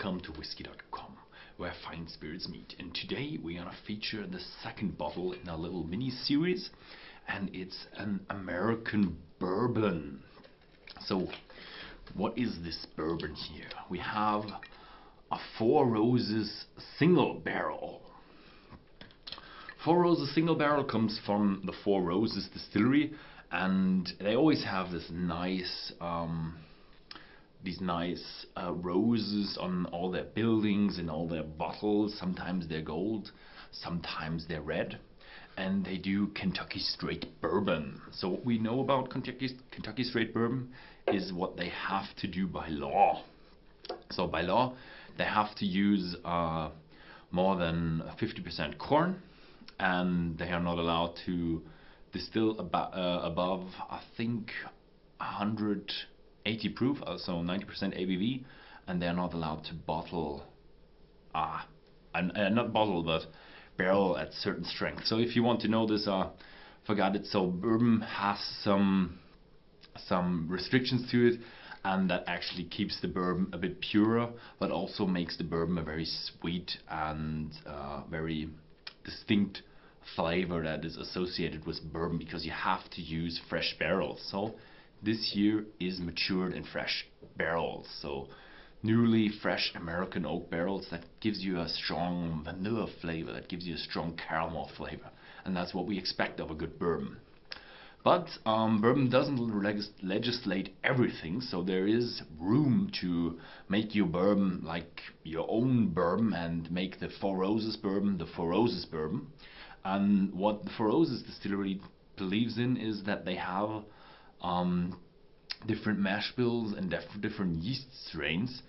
Welcome to Whisky.com, where fine spirits meet. And today we're gonna feature the second bottle in our little mini series, and it's an American bourbon. So, what is this bourbon here? We have a Four Roses single barrel. Four Roses single barrel comes from the Four Roses distillery, and they always have this nice these nice roses on all their buildings and all their bottles. Sometimes they're gold, sometimes they're red, and they do Kentucky straight bourbon. So what we know about Kentucky straight bourbon is what they have to do by law. So by law they have to use more than 50% corn, and they are not allowed to distill above, I think, 180 proof, so 90% ABV, and they're not allowed to bottle, not bottle, but barrel at certain strength. So if you want to know this, forgot it. So bourbon has some restrictions to it, and that actually keeps the bourbon a bit purer, but also makes the bourbon a very sweet and very distinct flavor that is associated with bourbon, because you have to use fresh barrels. So this here is matured in fresh barrels, so newly fresh American oak barrels. That gives you a strong vanilla flavor, that gives you a strong caramel flavor, and that's what we expect of a good bourbon. But bourbon doesn't legislate everything, so there is room to make your bourbon like your own bourbon and make the Four Roses bourbon the Four Roses bourbon. And what the Four Roses distillery believes in is that they have different mash bills and different yeast strains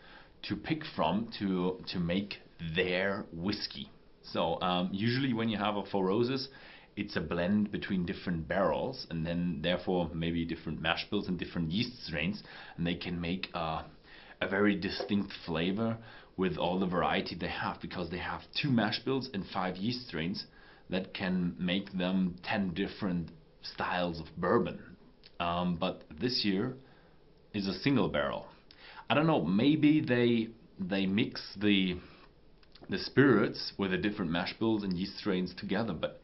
to pick from to make their whiskey. So usually when you have a Four Roses, it's a blend between different barrels, and then therefore maybe different mash bills and different yeast strains, and they can make a very distinct flavor with all the variety they have, because they have 2 mash bills and 5 yeast strains that can make them 10 different styles of bourbon. But this year is a single barrel. I don't know, maybe they mix the spirits with the different mash bills and yeast strains together, but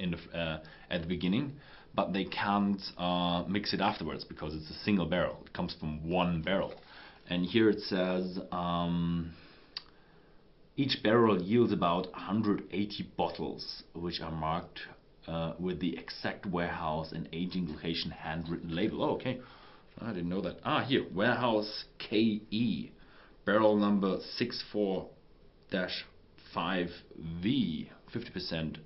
at the beginning, but they can't mix it afterwards because it's a single barrel. It comes from one barrel, and here it says each barrel yields about 180 bottles, which are marked with the exact warehouse and aging location handwritten label. Oh, okay, I didn't know that. Here, warehouse KE, barrel number 64-5V, 50%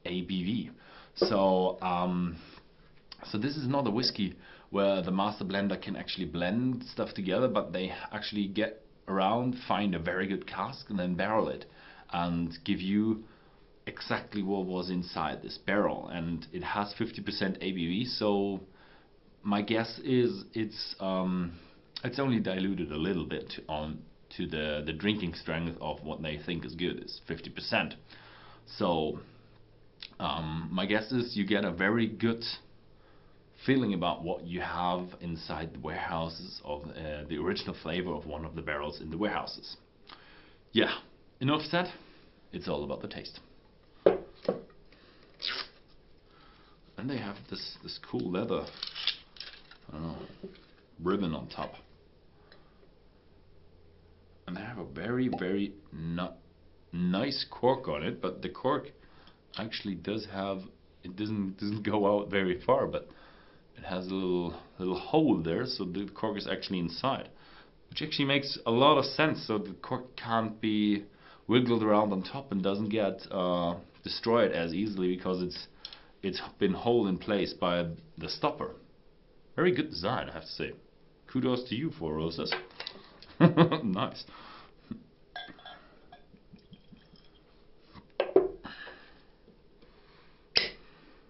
ABV. So so this is not a whiskey where the master blender can actually blend stuff together, but they actually get around, find a very good cask, and then barrel it and give you exactly what was inside this barrel. And it has 50% ABV, so my guess is it's only diluted a little bit to the drinking strength of what they think is good, is 50%. So my guess is you get a very good feeling about what you have inside the warehouses of the original flavor of one of the barrels in the warehouses. Yeah, enough said. It's all about the taste. And they have this cool leather, I don't know, ribbon on top. And they have a very, very nice cork on it, but the cork actually does have, it doesn't go out very far, but it has a little hole there, so the cork is actually inside, which actually makes a lot of sense. So the cork can't be wiggled around on top and doesn't get destroyed as easily, because it's been held in place by the stopper. Very good design, I have to say. Kudos to you, Four Roses. Nice.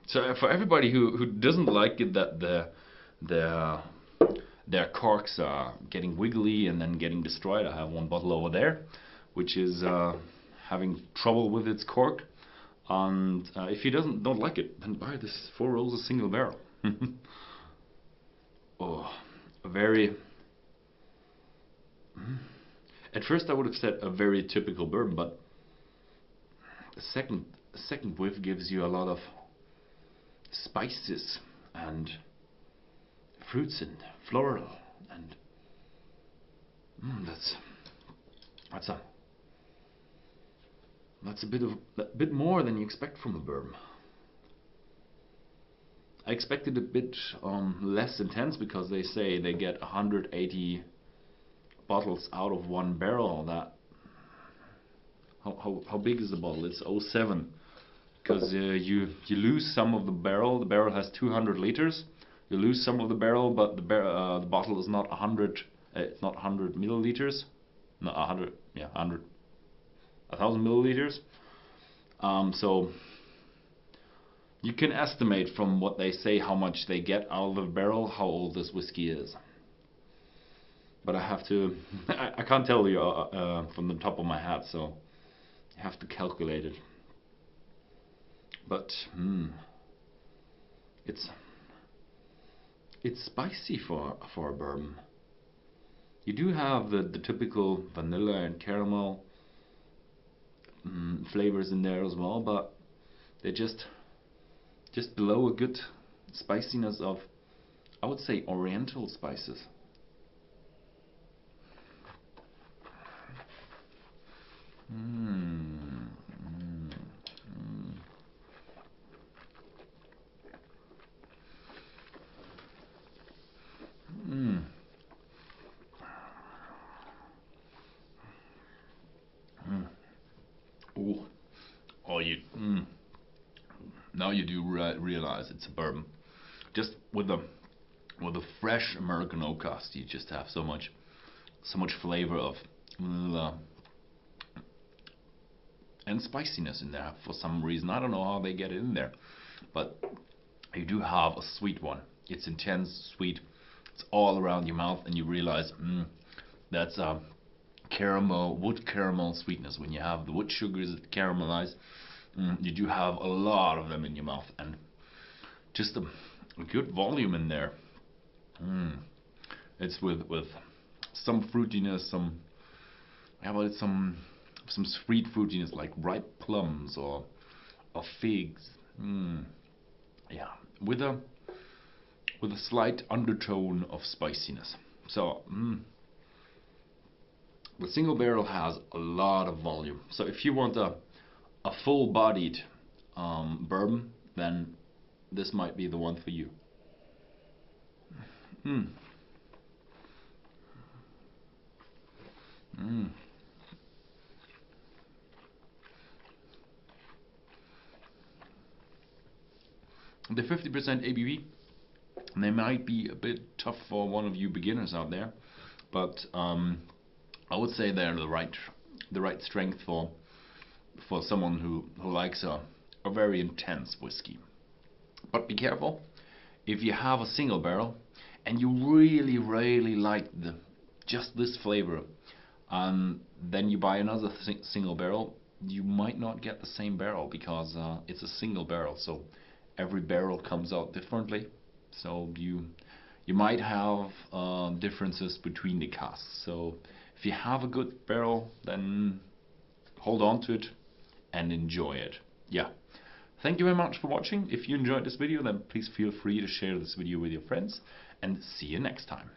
So for everybody who doesn't like it that their corks are getting wiggly and then getting destroyed, I have one bottle over there which is having trouble with its cork. And if you don't like it, then buy this Four Roses single barrel. Oh, a very At first I would have said a very typical bourbon, but the second whiff gives you a lot of spices and fruits and floral, and that's a bit more than you expect from a bourbon. I expected a bit less intense, because they say they get 180 bottles out of one barrel. That how big is the bottle? It's 0.7, because you lose some of the barrel. The barrel has 200 liters. You lose some of the barrel, but the bottle is not 100. It's not 100 milliliters. Not 100. Yeah, 100. 1,000 milliliters. So you can estimate from what they say how much they get out of the barrel, how old this whiskey is. But I have to, I can't tell you from the top of my head, so you have to calculate it. But it's spicy for a bourbon. You do have the typical vanilla and caramel flavors in there as well, but they just below a good spiciness of, I would say, oriental spices. Ooh. Oh, now you do realize it's a bourbon. Just with the fresh American oak cask, you just have so much flavor of vanilla and spiciness in there for some reason. I don't know how they get it in there, but you do have a sweet one. It's intense, sweet. It's all around your mouth, and you realize that's a wood caramel sweetness. When you have the wood sugars that caramelize, you do have a lot of them in your mouth, and just a good volume in there. It's with some fruitiness, some sweet fruitiness, like ripe plums or figs. Yeah, with a slight undertone of spiciness. So the single barrel has a lot of volume. So if you want a full-bodied bourbon, then this might be the one for you. The 50% ABV, they might be a bit tough for one of you beginners out there, but I would say they're the right strength for someone who likes a very intense whiskey. But be careful, if you have a single barrel and you really like just this flavor, and then you buy another single barrel, you might not get the same barrel, because it's a single barrel, so every barrel comes out differently. So you might have differences between the casks. So if you have a good barrel, then hold on to it and enjoy it. Yeah. Thank you very much for watching. If you enjoyed this video, then please feel free to share this video with your friends, and see you next time.